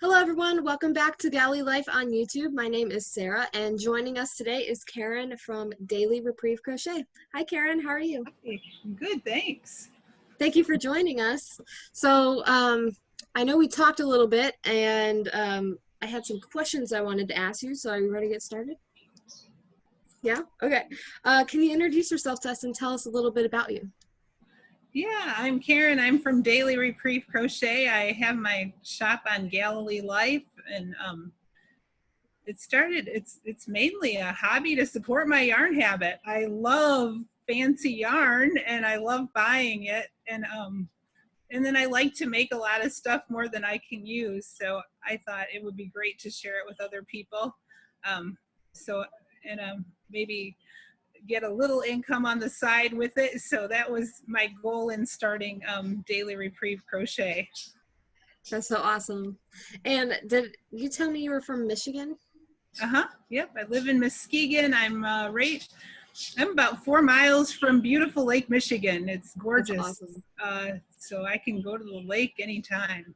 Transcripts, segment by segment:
Hello everyone, welcome back to Galilee Life on YouTube. My name is Sarah and joining us today is Karen from Daily Reprieve Crochet. Hi Karen, how are you? Hey, good, thanks. Thank you for joining us. So I know we talked a little bit and I had some questions I wanted to ask you, so are you ready to get started? Yeah? Okay. Can you introduce yourself to us and tell us a little bit about you? Yeah, I'm Karen. I'm from Daily Reprieve Crochet. I have my shop on Galilee Life, and it's mainly a hobby to support my yarn habit. I love fancy yarn, and I love buying it, and then I like to make a lot of stuff more than I can use. So I thought it would be great to share it with other people. Um, so and maybe get a little income on the side with it. So that was my goal in starting Daily Reprieve Crochet. That's so awesome. And did you tell me you were from Michigan? Yep, I live in Muskegon. I'm about 4 miles from beautiful Lake Michigan. It's gorgeous. That's awesome. So I can go to the lake anytime.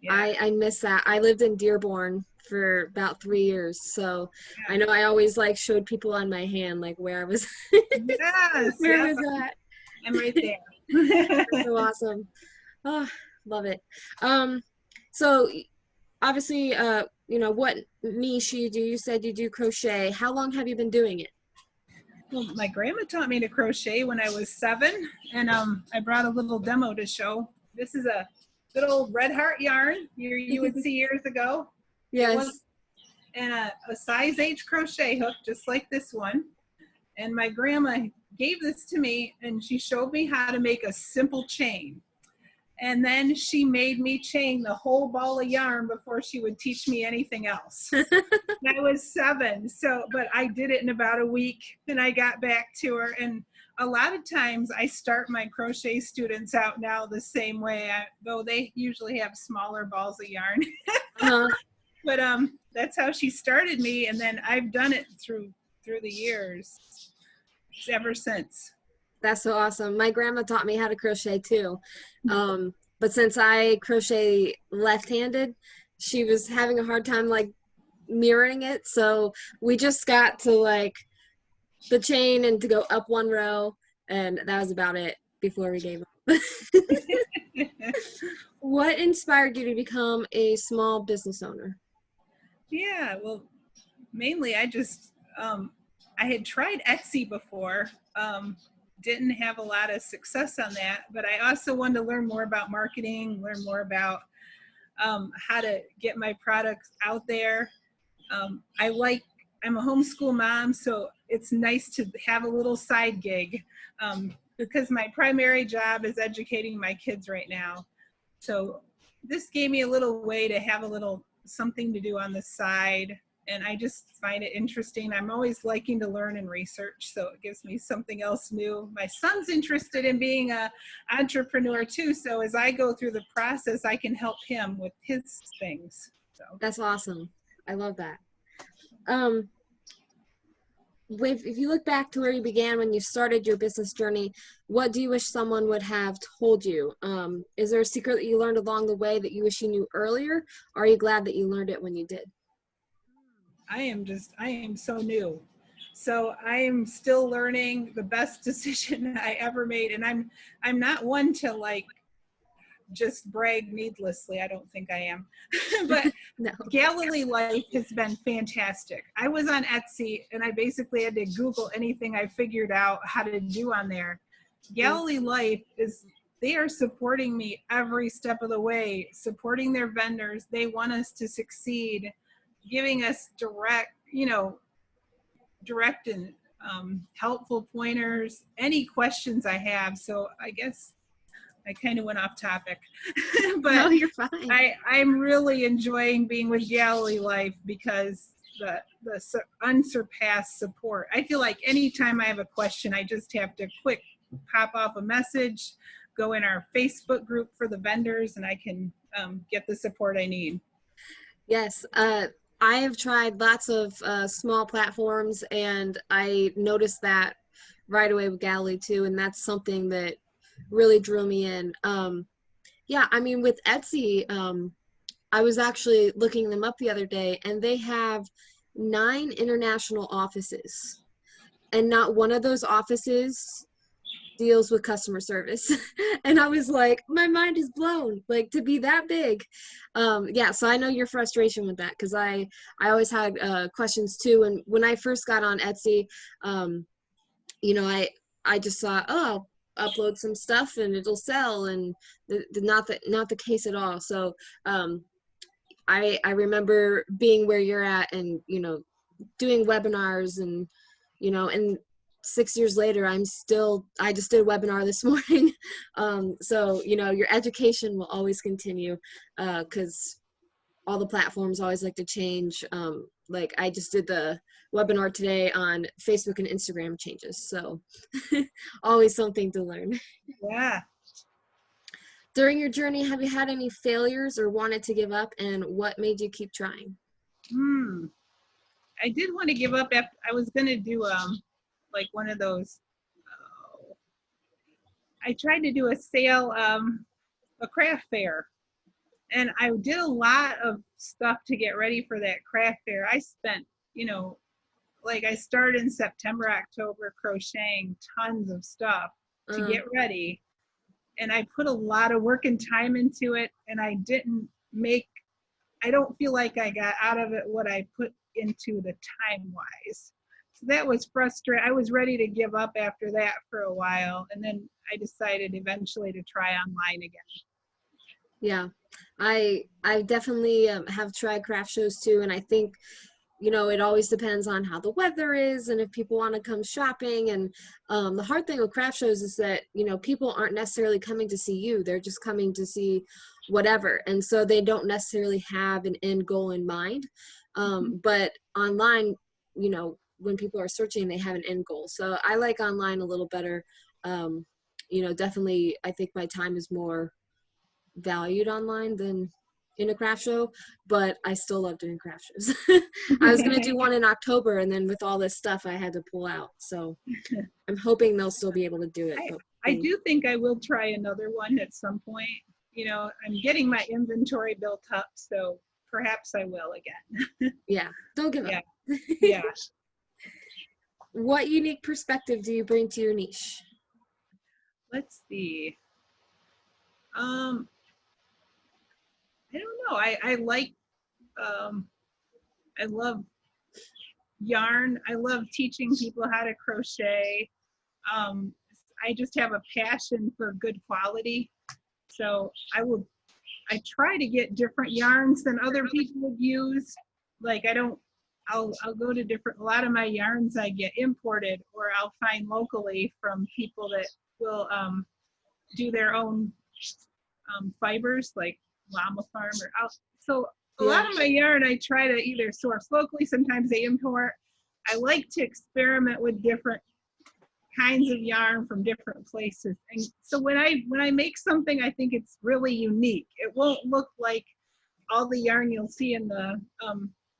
Yeah. I miss that. I lived in Dearborn for about 3 years, so yeah. I know I always like showed people on my hand like where I was. Yes, where I was at. I'm right there. That's so awesome. Oh, love it. So obviously, you know what niche you do. You said you do crochet. How long have you been doing it? Well, my grandma taught me to crochet when I was 7, and I brought a little demo to show. This is a good old red heart yarn you would see years ago. Yes. And a size H crochet hook, just like this one. And my grandma gave this to me, and she showed me how to make a simple chain. And then she made me chain the whole ball of yarn before she would teach me anything else. I was 7, but I did it in about a week, and I got back to her. And a lot of times I start my crochet students out now the same way, though they usually have smaller balls of yarn. But that's how she started me, and then I've done it through the years ever since. That's so awesome. My grandma taught me how to crochet too. But since I crochet left-handed, she was having a hard time like mirroring it. So we just got to like the chain and to go up one row, and that was about it before we gave up. What inspired you to become a small business owner? Yeah, well, mainly I just, I had tried Etsy before, didn't have a lot of success on that, but I also wanted to learn more about marketing, learn more about how to get my products out there. I'm a homeschool mom, so it's nice to have a little side gig because my primary job is educating my kids right now. So this gave me a little way to have a little something to do on the side, and I just find it interesting. I'm always liking to learn and research, so it gives me something else new. My son's interested in being an entrepreneur too, so as I go through the process, I can help him with his things. So that's awesome. I love that. If you look back to where you began when you started your business journey, what do you wish someone would have told you? Is there a secret that you learned along the way that you wish you knew earlier? Or are you glad that you learned it when you did? I am so new. So I am still learning. The best decision I ever made. And I'm not one to like just brag needlessly. I don't think I am. But no. Galilee Life has been fantastic. I was on Etsy, and I basically had to Google anything I figured out how to do on there. Galilee Life they are supporting me every step of the way, supporting their vendors. They want us to succeed, giving us direct and helpful pointers, any questions I have. So I guess I kind of went off topic, but no, you're fine. I'm really enjoying being with Galilee Life because the unsurpassed support. I feel like anytime I have a question, I just have to quick pop off a message, go in our Facebook group for the vendors, and I can get the support I need. Yes, I have tried lots of small platforms, and I noticed that right away with Galilee too, and that's something that really drew me in. Yeah, I mean, with Etsy, I was actually looking them up the other day, and they have 9 international offices, and not one of those offices deals with customer service. And I was like, my mind is blown, like to be that big. Yeah, so I know your frustration with that, because I always had questions too. And when I first got on Etsy, um, you know, I just thought, oh, I'll upload some stuff and it'll sell, and not the case at all. So I remember being where you're at, and doing webinars, and and 6 years later, I just did a webinar this morning. So your education will always continue, because all the platforms always like to change. Like I just did the webinar today on Facebook and Instagram changes, so always something to learn. Yeah. During your journey, have you had any failures or wanted to give up, and what made you keep trying? I did want to give up after I was going to do like one of those. I tried to do a sale, a craft fair, and I did a lot of stuff to get ready for that craft fair. I spent, like I started in September, October crocheting tons of stuff to get ready. And I put a lot of work and time into it, and I don't feel like I got out of it what I put into the time wise. So that was frustrating. I was ready to give up after that for a while. And then I decided eventually to try online again. Yeah, I definitely have tried craft shows too, and I think it always depends on how the weather is and if people want to come shopping. And the hard thing with craft shows is that people aren't necessarily coming to see you; they're just coming to see whatever, and so they don't necessarily have an end goal in mind. But online, when people are searching, they have an end goal. So I like online a little better. Definitely, I think my time is more valued online than in a craft show, but I still love doing craft shows. I was going to do one in October, and then with all this stuff I had to pull out, so I'm hoping they'll still be able to do it. I do think I will try another one at some point. I'm getting my inventory built up, so perhaps I will again. Yeah, don't give up. Yeah. What unique perspective do you bring to your niche? Let's see. I don't know. I like, I love yarn. I love teaching people how to crochet. I just have a passion for good quality. So I try to get different yarns than other people would use. Like I'll go to a lot of my yarns I get imported, or I'll find locally from people that will do their own fibers, like llama farm so a lot of my yarn I try to either source locally, sometimes they import. I like to experiment with different kinds of yarn from different places, and so when I make something, I think it's really unique. It won't look like all the yarn you'll see in the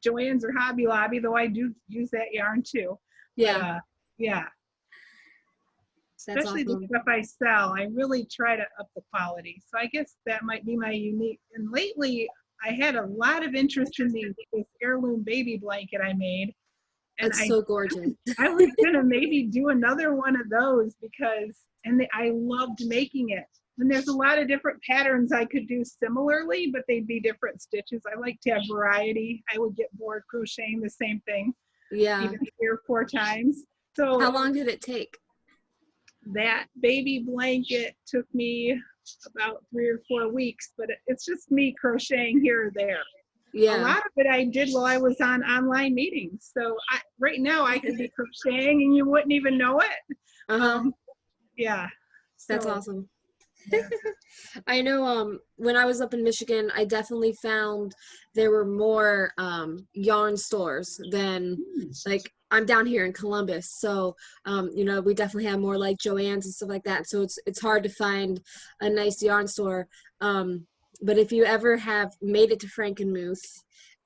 Joann's or Hobby Lobby, though I do use that yarn too. Yeah. Yeah. That's Especially awesome. the stuff I sell, I really try to up the quality. So I guess that might be my unique. And lately, I had a lot of interest in this heirloom baby blanket I made. And That's so gorgeous. I was gonna maybe do another one of those I loved making it. And there's a lot of different patterns I could do similarly, but they'd be different stitches. I like to have variety. I would get bored crocheting the same thing, Yeah. even 3 or 4 times. So how long did it take? That baby blanket took me about 3 or 4 weeks, but it's just me crocheting here or there. Yeah. A lot of it I did while I was on online meetings. So right now I could be crocheting and you wouldn't even know it. Yeah. That's awesome. Yeah. I know when I was up in Michigan, I definitely found there were more yarn stores than like I'm down here in Columbus. So, we definitely have more like Joann's and stuff like that. So it's hard to find a nice yarn store. But if you ever have made it to Frankenmuth,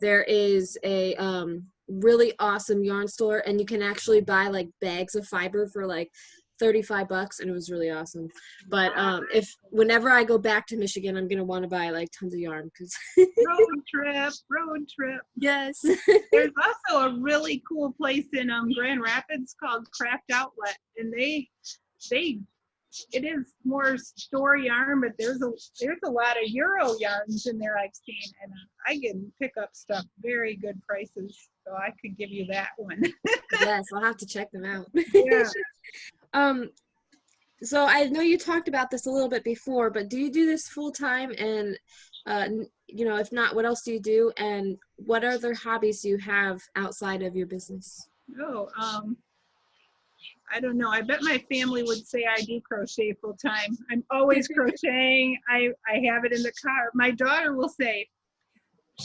there is a really awesome yarn store, and you can actually buy like bags of fiber for like $35 and it was really awesome. But if whenever I go back to Michigan, I'm gonna want to buy like tons of yarn because road trip. yes. There's also a really cool place in Grand Rapids called Craft Outlet, and they it is more store yarn, but there's a lot of Euro yarns in there I've seen, and I can pick up stuff very good prices, so I could give you that one. Yes, I'll have to check them out. Yeah. So I know you talked about this a little bit before, but do you do this full time? And if not, what else do you do? And what other hobbies do you have outside of your business? Oh, I don't know. I bet my family would say I do crochet full time. I'm always crocheting. I have it in the car. My daughter will say,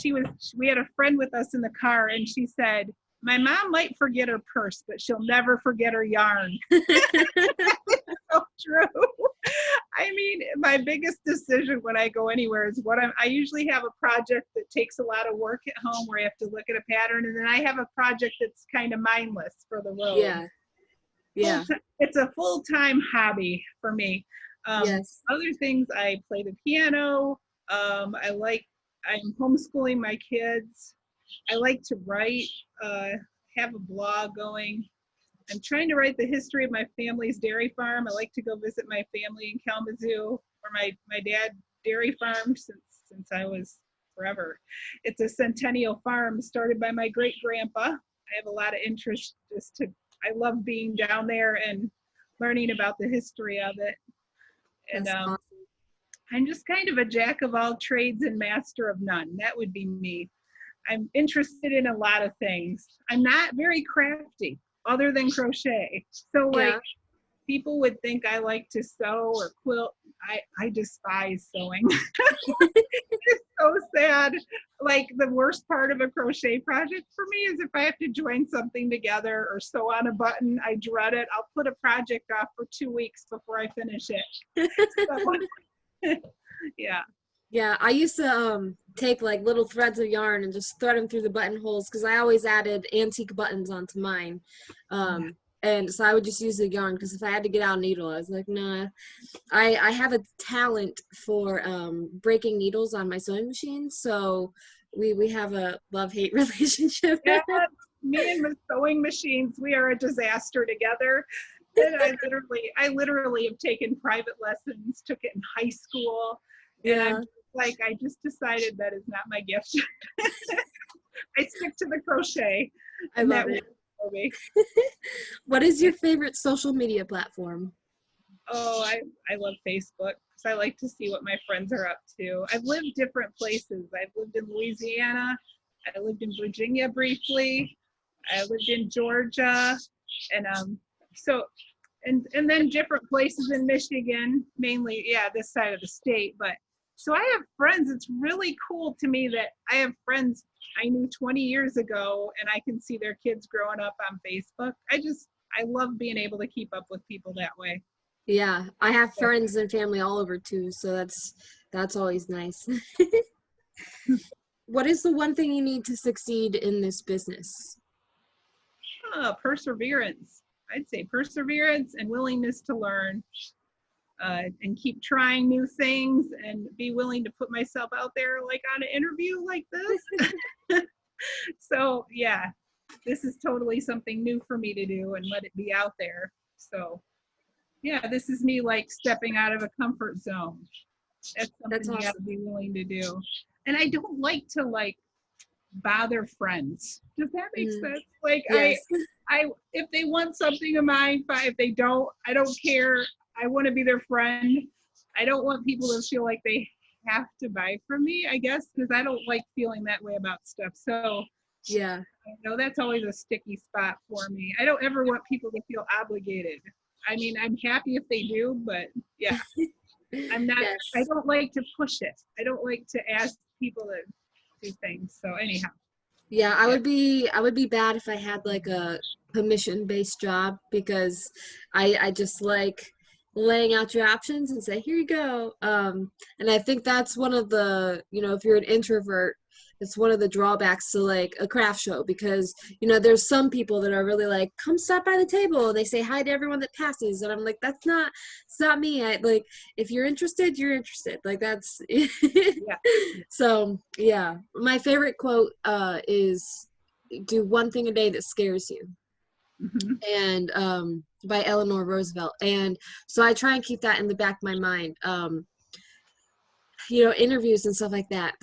we had a friend with us in the car, and she said, my mom might forget her purse, but she'll never forget her yarn. So true. I mean, my biggest decision when I go anywhere is I usually have a project that takes a lot of work at home where I have to look at a pattern, and then I have a project that's kind of mindless for the road. Yeah. Yeah. It's a full-time hobby for me. Yes. Other things, I play the piano. I'm homeschooling my kids. I like to write, have a blog going. I'm trying to write the history of my family's dairy farm. I like to go visit my family in Kalamazoo, where my dad dairy farmed since I was forever. It's a centennial farm started by my great grandpa. I have a lot of interest I love being down there and learning about the history of it. And awesome. I'm just kind of a jack of all trades and master of none. That would be me. I'm interested in a lot of things. I'm not very crafty other than crochet. So people would think I like to sew or quilt. I despise sewing. It's so sad. Like, the worst part of a crochet project for me is if I have to join something together or sew on a button. I dread it. I'll put a project off for 2 weeks before I finish it. So, yeah. Yeah, I used to take like little threads of yarn and just thread them through the buttonholes because I always added antique buttons onto mine. And so I would just use the yarn because if I had to get out a needle, I was like, nah. I have a talent for breaking needles on my sewing machine, so we have a love-hate relationship. Yeah, me and my sewing machines, we are a disaster together. And I literally have taken private lessons, took it in high school. Yeah. And I just decided that is not my gift. I stick to the crochet. I love it. What is your favorite social media platform? Oh, I love Facebook because I like to see what my friends are up to. I've lived different places. I've lived in Louisiana. I lived in Virginia briefly. I lived in Georgia, and and then different places in Michigan, mainly, this side of the state. But so I have friends. It's really cool to me that I have friends I knew 20 years ago, and I can see their kids growing up on Facebook. I love being able to keep up with people that way. Yeah, I have friends and family all over too, so that's always nice. What is the one thing you need to succeed in this business? Perseverance. I'd say perseverance and willingness to learn, and keep trying new things and be willing to put myself out there like on an interview like this. So yeah, this is totally something new for me to do and let it be out there. So yeah, this is me like stepping out of a comfort zone. That's something awesome. You gotta be willing to do. And I don't like to bother friends. Does that make sense? Yes. I if they want something of mine, fine. If they don't, I don't care. I want to be their friend. I don't want people to feel like they have to buy from me, I guess, because I don't like feeling that way about stuff. So yeah, I know that's always a sticky spot for me. I don't ever want people to feel obligated. I mean, I'm happy if they do, but yeah, I'm not. Yes. I don't like to push it. I don't like to ask people to do things. So anyhow. Yeah, I would be bad if I had like a commission-based job because I just like laying out your options and say, here you go. And I think that's one of the, if you're an introvert, it's one of the drawbacks to like a craft show, because you know there's some people that are really like, come stop by the table, and they say hi to everyone that passes, and I'm like, it's not me. I like, if you're interested, you're interested, like that's Yeah. so yeah, my favorite quote is, do one thing a day that scares you. Hmm. And by Eleanor Roosevelt. And so I try and keep that in the back of my mind. You know, interviews and stuff like that,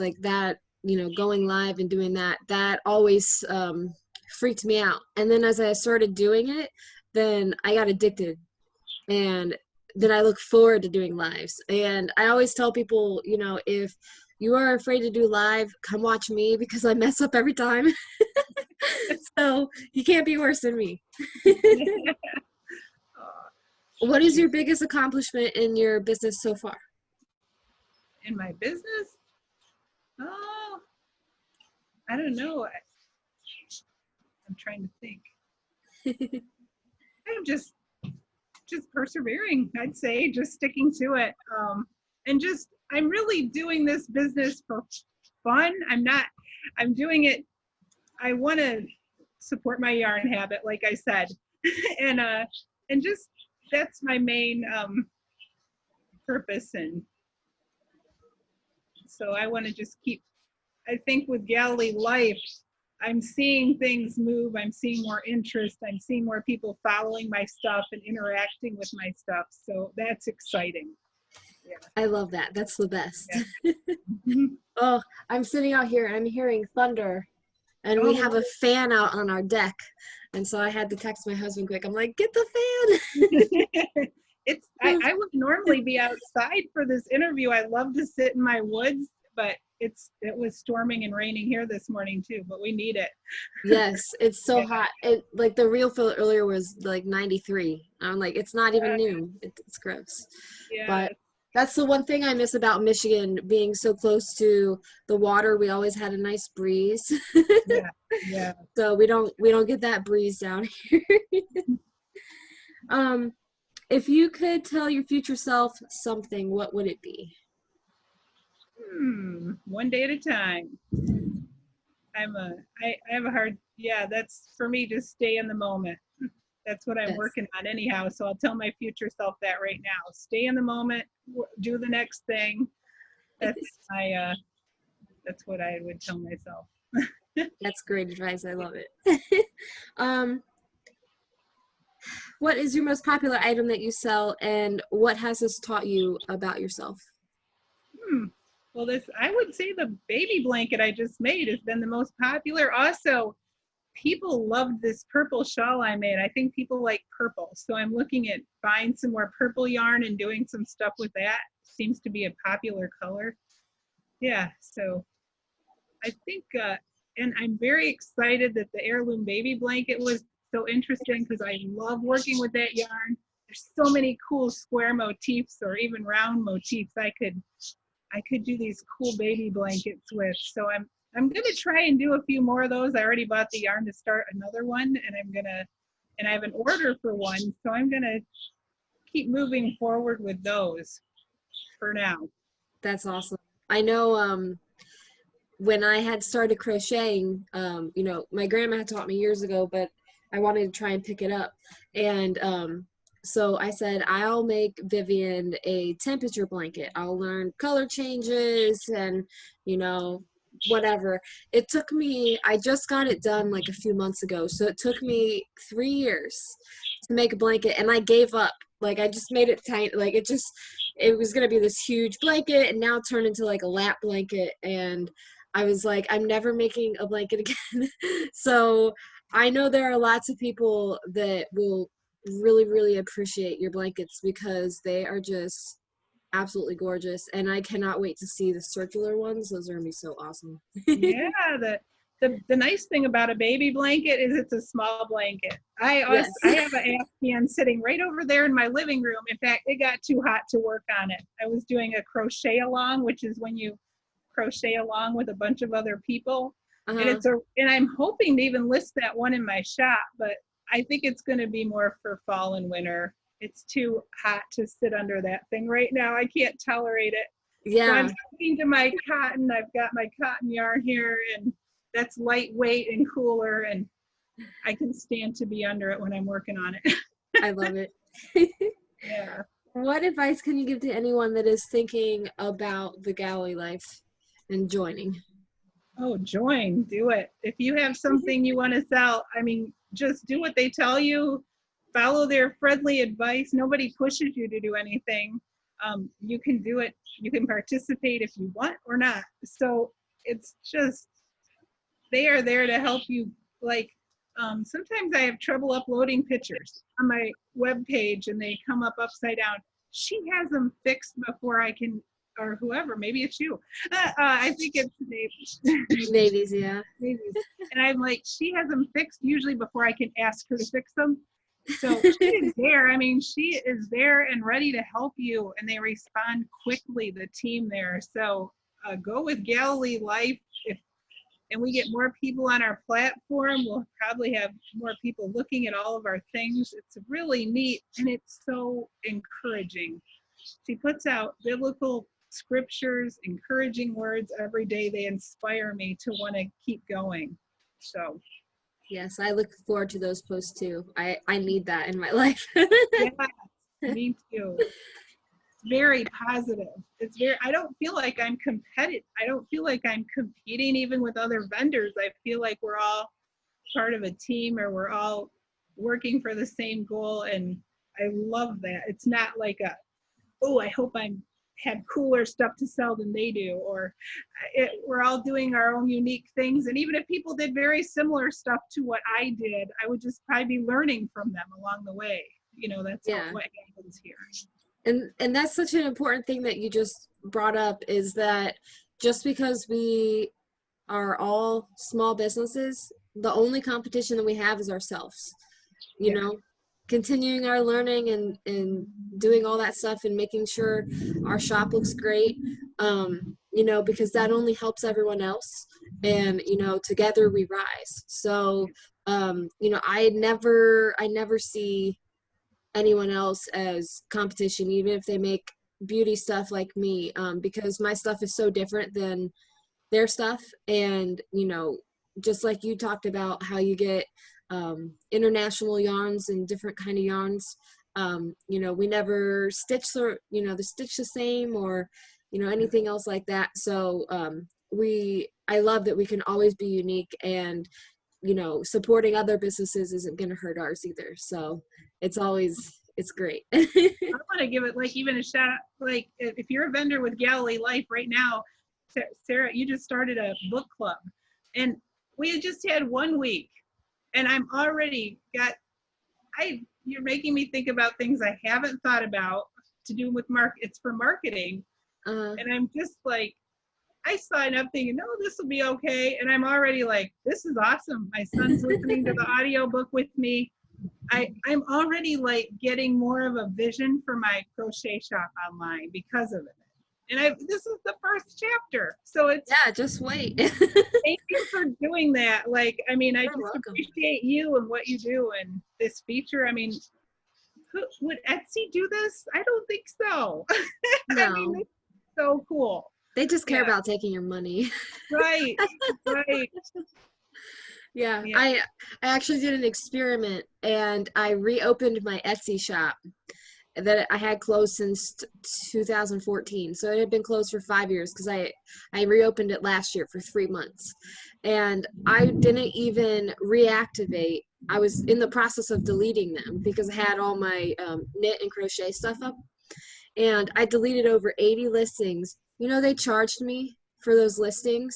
you know, going live and doing that, that always freaked me out. And then as I started doing it, then I got addicted. And then I look forward to doing lives. And I always tell people, you know, if you are afraid to do live, come watch me, because I mess up every time. So you can't be worse than me. What is your biggest accomplishment in your business so far? In my business? Oh, I don't know. I'm trying to think. I'm just persevering, I'd say, just sticking to it. And just, I'm really doing this business for fun. I'm doing it, I want to support my yarn habit, like I said. And just, that's my main purpose. And so I want to just keep, I think with Galilee Life, I'm seeing things move. I'm seeing more interest. I'm seeing more people following my stuff and interacting with my stuff. So that's exciting. Yeah. I love that. That's the best. Yeah. Mm-hmm. Oh, I'm sitting out here and I'm hearing thunder, and we have Oh, a fan out on our deck. And so I had to text my husband quick. I'm like, get the fan. I would normally be outside for this interview. I love to sit in my woods, but it was storming and raining here this morning too, but we need it. Yes, it's so Yeah. hot. It, like the real feel earlier was like 93. I'm like, it's not even new. It's gross. Yeah. But that's the one thing I miss about Michigan, being so close to the water. We always had a nice breeze. Yeah. Yeah. So we don't get that breeze down here. If you could tell your future self something, what would it be? One day at a time. I have a hard, yeah, that's for me, just stay in the moment. That's what I'm Yes. working on anyhow. So I'll tell my future self that right now. Stay in the moment, do the next thing. That's that's what I would tell myself. That's great advice. I love it. um, what is your most popular item that you sell, and what has this taught you about yourself? Well, I would say the baby blanket I just made has been the most popular. Also, people loved this purple shawl I made. I think people like purple. So I'm looking at buying some more purple yarn and doing some stuff with that. Seems to be a popular color. Yeah, so I think, and I'm very excited that the heirloom baby blanket was so interesting, because I love working with that yarn. There's so many cool square motifs or even round motifs I could do these cool baby blankets with. So I'm gonna try and do a few more of those. I already bought the yarn to start another one, and I have an order for one, so I'm gonna keep moving forward with those for now. That's awesome. I know when I had started crocheting, you know, my grandma had taught me years ago, but I wanted to try and pick it up. And so I said, I'll make Vivian a temperature blanket. I'll learn color changes and, you know, whatever. It took me, I just got it done like a few months ago. So it took me 3 years to make a blanket, and I gave up. Like, I just made it tiny. Like, it was going to be this huge blanket, and now it turned into like a lap blanket. And I was like, I'm never making a blanket again. So I know there are lots of people that will really, really appreciate your blankets, because they are just absolutely gorgeous. And I cannot wait to see the circular ones. Those are going to be so awesome. Yeah, the nice thing about a baby blanket is it's a small blanket. I Yes. have an Afghan sitting right over there in my living room. In fact, it got too hot to work on it. I was doing a crochet along, which is when you crochet along with a bunch of other people. Uh-huh. And I'm hoping to even list that one in my shop, but I think it's going to be more for fall and winter. It's too hot to sit under that thing right now. I can't tolerate it. So I'm Yeah, sticking to my cotton. I've got my cotton yarn here, and that's lightweight and cooler, and I can stand to be under it when I'm working on it. I love it. Yeah. What advice can you give to anyone that is thinking about the Galilee life and joining? Oh, join, do it. If you have something you want to sell, I mean, just do what they tell you. Follow their friendly advice. Nobody pushes you to do anything. You can do it. You can participate if you want or not. So it's just, they are there to help you. Like, sometimes I have trouble uploading pictures on my web page and they come up upside down. She has them fixed before I can, or whoever, maybe it's you. I think it's Dave. Ladies, yeah. And I'm like, she has them fixed usually before I can ask her to fix them. So she is there. I mean, she is there and ready to help you, and they respond quickly, the team there. So go with Galilee Life. And we get more people on our platform, we'll probably have more people looking at all of our things. It's really neat, and it's so encouraging. She puts out biblical scriptures, encouraging words every day. They inspire me to want to keep going. So, Yes, I look forward to those posts too. I need that in my life. yeah, me too. It's very positive. It's very, I don't feel like I'm competitive. I don't feel like I'm competing even with other vendors. I feel like we're all part of a team, or we're all working for the same goal. And I love that. It's not like a, oh, I hope I'm have cooler stuff to sell than they do, or we're all doing our own unique things. And even if people did very similar stuff to what I did, I would just probably be learning from them along the way. You know, that's Yeah. what happens here. And that's such an important thing that you just brought up, is that just because we are all small businesses, the only competition that we have is ourselves. You Yeah. know, continuing our learning and doing all that stuff and making sure our shop looks great, you know, because that only helps everyone else. And, you know, together we rise. So, you know, I never see anyone else as competition, even if they make beauty stuff like me, because my stuff is so different than their stuff. And, you know, just like you talked about how you get international yarns and different kind of yarns, you know, we never stitch the stitch the same, or, you know, anything else like that. So I love that we can always be unique, and, you know, supporting other businesses isn't going to hurt ours either. So it's great. I want to give it like even a shout out. Like if you're a vendor with Galilee Life right now, Sarah, you just started a book club, and we had just had 1 week, and I'm already got. You're making me think about things I haven't thought about to do with it's for marketing, and I'm just like, I sign up thinking, no, this will be okay, and I'm already like, this is awesome. My son's listening to the audio book with me. I'm already like getting more of a vision for my crochet shop online because of it. And this is the first chapter. So it's, Yeah, just wait. thank you for doing that. Like, I mean, I You're just welcome. appreciate you and what you do and this feature. I mean, would Etsy do this? I don't think so. I mean, No, it's so cool. they just care Yeah, about taking your money. right, right. Yeah, Yeah. I actually did an experiment, and I reopened my Etsy shop that I had closed since 2014. So it had been closed for 5 years, because I reopened it last year for 3 months, and I didn't even reactivate. I was in the process of deleting them because I had all my knit and crochet stuff up, and I deleted over 80 listings. You know, they charged me for those listings.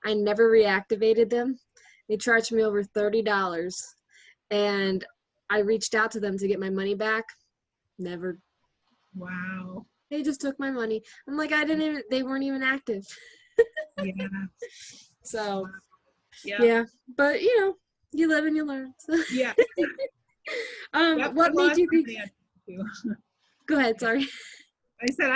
I never reactivated them. They charged me over $30, and I reached out to them to get my money back. Never. Wow. They just took my money. I'm like, they weren't even active. Yeah. So, Yeah. yeah. But, you know, you live and you learn. So. Yeah. Yep. I What made lost you think? that too. Go ahead, sorry. I said,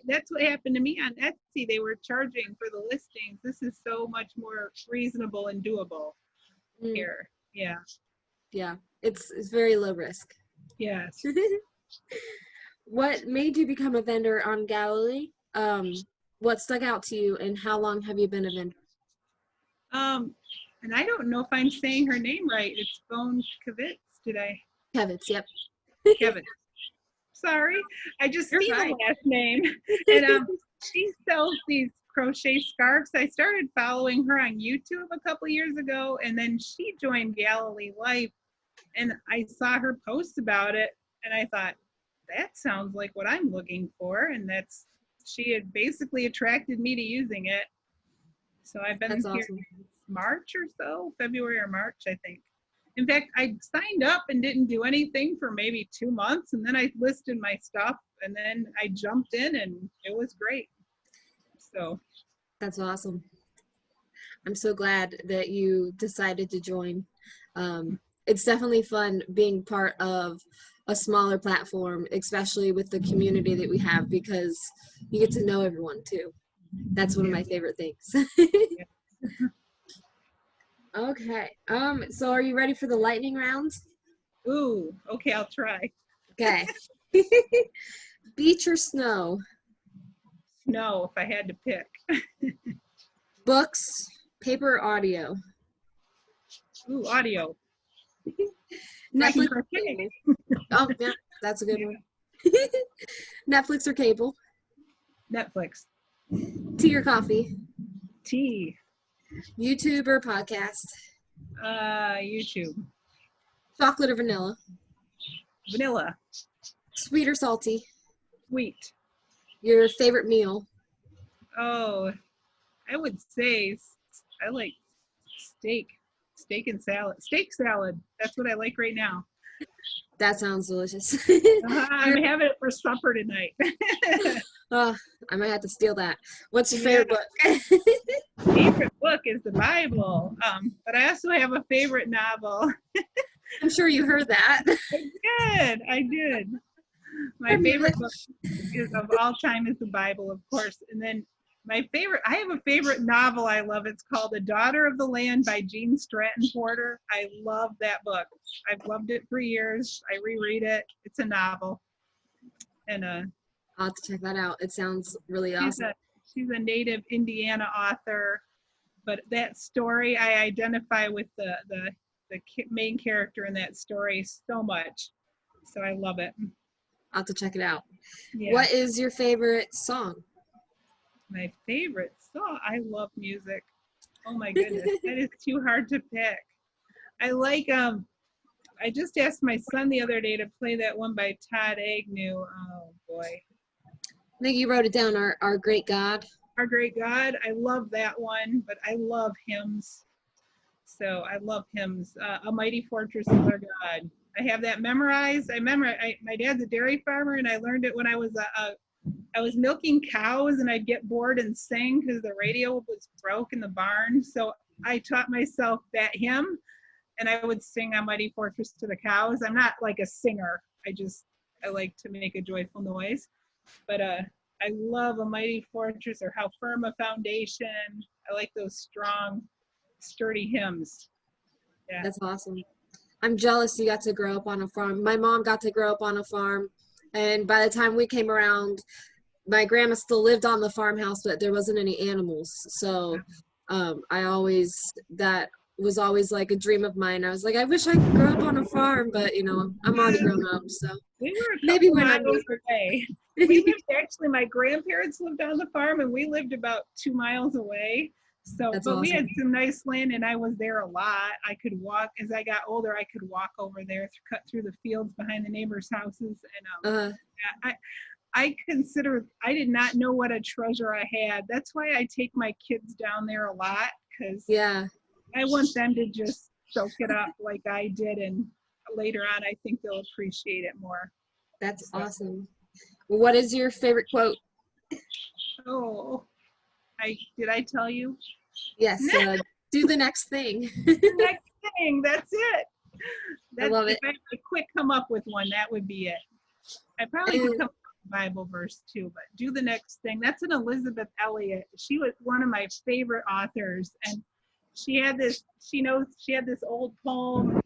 that's what happened to me on Etsy. They were charging for the listings. This is so much more reasonable and doable Mm, here. Yeah. yeah, it's very low risk. Yes. What made you become a vendor on Galilee? what stuck out to you, and how long have you been a vendor? And I don't know if I'm saying her name right. It's Bone Kavitz. Did I? Kevitz, yep. Kevin. Sorry, I just You're see the fine. last name. And she sells these crochet scarves. I started following her on YouTube a couple years ago, and then she joined Galilee Life, and I saw her post about it, and I thought, that sounds like what I'm looking for, and she had basically attracted me to using it. So I've been That's here awesome. March or so, February or March, I think. In fact, I signed up and didn't do anything for maybe 2 months, and then I listed my stuff, and then I jumped in, and it was great. So That's awesome. I'm so glad that you decided to join. It's definitely fun being part of a smaller platform, especially with the community that we have, because you get to know everyone too. That's one of yeah, my favorite things. yeah. Okay. So are you ready for the lightning rounds? Ooh, okay, I'll try. Okay. Beach or snow? Snow, if I had to pick. Books, paper, or audio? Ooh, audio. I can Netflix or crochet. cable? Oh, yeah, that's a good one. Netflix or cable? Netflix. Tea or coffee? Tea. YouTube or podcast? YouTube. Chocolate or vanilla? Vanilla. Sweet or salty? Sweet. Your favorite meal? Oh, I would say I like steak. Steak and salad. Steak salad. That's what I like right now. That sounds delicious. I'm having it for supper tonight. Oh, I might have to steal that. What's your Yeah. favorite book? Favorite book is the Bible. But I also have a favorite novel. I'm sure you heard that. I did. My favorite book is of all time is the Bible, of course. And then I have a favorite novel I love. It's called The Daughter of the Land by Jean Stratton Porter. I love that book. I've loved it for years. I reread it. It's a novel. And I'll have to check that out. It sounds really awesome. she's a native Indiana author. But that story, I identify with the main character in that story so much. So I love it. I'll have to check it out. Yeah. What is your favorite song? My favorite song. I love music. Oh my goodness, that is too hard to pick. I like I just asked my son the other day to play that one by Todd Agnew. Oh boy. I think you wrote it down, Our Great God. Our Great God. I love that one, but I love hymns. So I love hymns. A Mighty Fortress is Our God. I have that memorized. My dad's a dairy farmer, and I learned it when I was milking cows, and I'd get bored and sing because the radio was broke in the barn. So I taught myself that hymn, and I would sing "A Mighty Fortress" to the cows. I'm not like a singer. I like to make a joyful noise. But I love "A Mighty Fortress" or "How Firm a Foundation." I like those strong, sturdy hymns. Yeah. That's awesome. I'm jealous you got to grow up on a farm. My mom got to grow up on a farm, and by the time we came around, my grandma still lived on the farmhouse, but there wasn't any animals. So that was always like a dream of mine. I was like, I wish I could grow up on a farm, but I'm already grown up, so We were a maybe couple when I'm miles away. We lived actually, my grandparents lived on the farm, and we lived about 2 miles away. So, That's but we had awesome. some nice land, and I was there a lot. I could walk as I got older. I could walk over there, cut through the fields behind the neighbors' houses, and I consider I did not know what a treasure I had. That's why I take my kids down there a lot, because Yeah, I want them to just soak it up like I did, and later on, I think they'll appreciate it more. that's So, awesome. What is your favorite quote? oh, did I tell you? Yes, do the next thing. Next thing, that's it. I love If it. I could quick come up with one, that would be it. I probably could come up with a Bible verse too, but do the next thing. That's an Elizabeth Elliot. She was one of my favorite authors, and she had this old poem,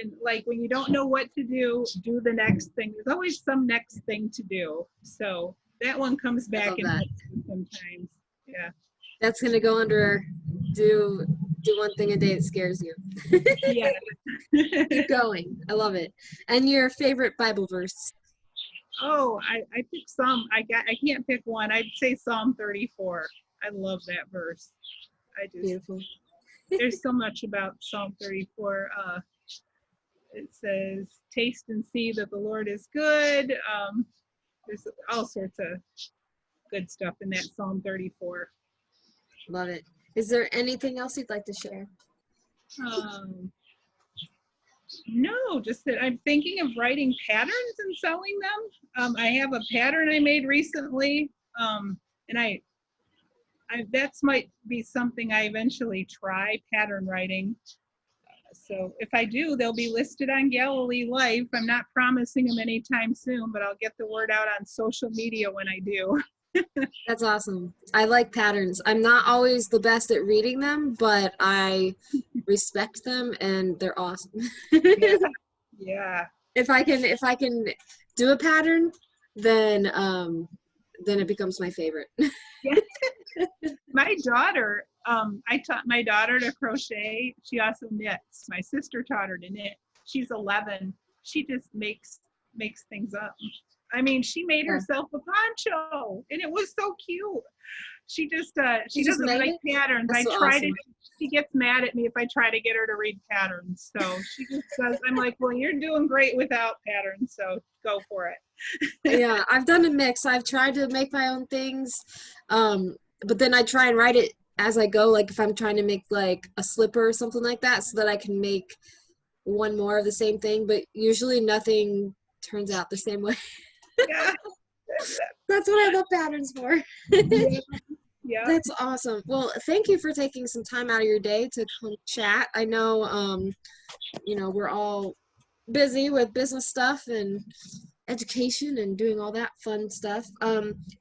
and like, when you don't know what to do the next thing. There's always some next thing to do. So that one comes I back love and that. hits me sometimes. Yeah. That's gonna go under do one thing a day that scares you. Yeah. Keep going. I love it. And your favorite Bible verse? Oh, I picked I can't pick one. I'd say Psalm 34. I love that verse. Beautiful. There's so much about Psalm 34. It says, taste and see that the Lord is good. There's all sorts of good stuff in that Psalm 34. Love it. Is there anything else you'd like to share? Um, no, just that I'm thinking of writing patterns and selling them. I have a pattern I made recently, and that might be something I eventually try, pattern writing. So if I do, they'll be listed on Galilee Life. I'm not promising them anytime soon, but I'll get the word out on social media when I do. That's awesome. I like patterns. I'm not always the best at reading them, but I respect them and they're awesome. Yeah. Yeah. If I can do a pattern, then it becomes my favorite. Yeah. My daughter, I taught my daughter to crochet. She also knits. My sister taught her to knit. She's 11. She just makes things up. I mean, she made Yeah. herself a poncho, and it was so cute. She She just doesn't made like it? patterns. That's so awesome. She gets mad at me if I try to get her to read patterns. So she just does. I'm like, well, you're doing great without patterns, so go for it. Yeah, I've done a mix. I've tried to make my own things, but then I try and write it as I go. Like if I'm trying to make like a slipper or something like that, so that I can make one more of the same thing. But usually nothing turns out the same way. Yeah. That's what I love patterns for. Yeah. Yeah. That's awesome. Well, thank you for taking some time out of your day to come chat. I know, we're all busy with business stuff and education and doing all that fun stuff.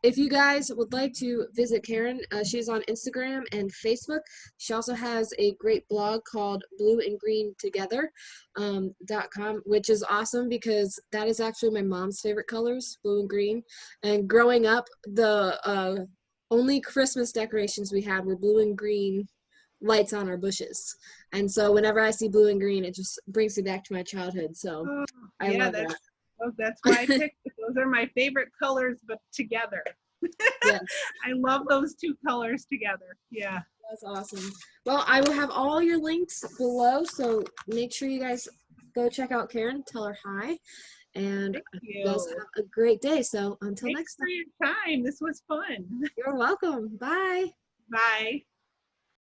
If you guys would like to visit Karen, she's on Instagram and Facebook. She also has a great blog called Blue and Green Together .com, which is awesome because that is actually my mom's favorite colors, blue and green. And growing up, the only Christmas decorations we had were blue and green lights on our bushes. And so whenever I see blue and green, it just brings me back to my childhood. So Oh, I yeah, love that. that's why I picked it. Those are my favorite colors, but together. Yes, I love those two colors together. Yeah. that's awesome. Well, I will have all your links below, so make sure you guys go check out Karen, tell her hi, and Thank you guys you. have a great day. So until Thanks next for time, your time. This was fun. you're welcome. Bye. Bye.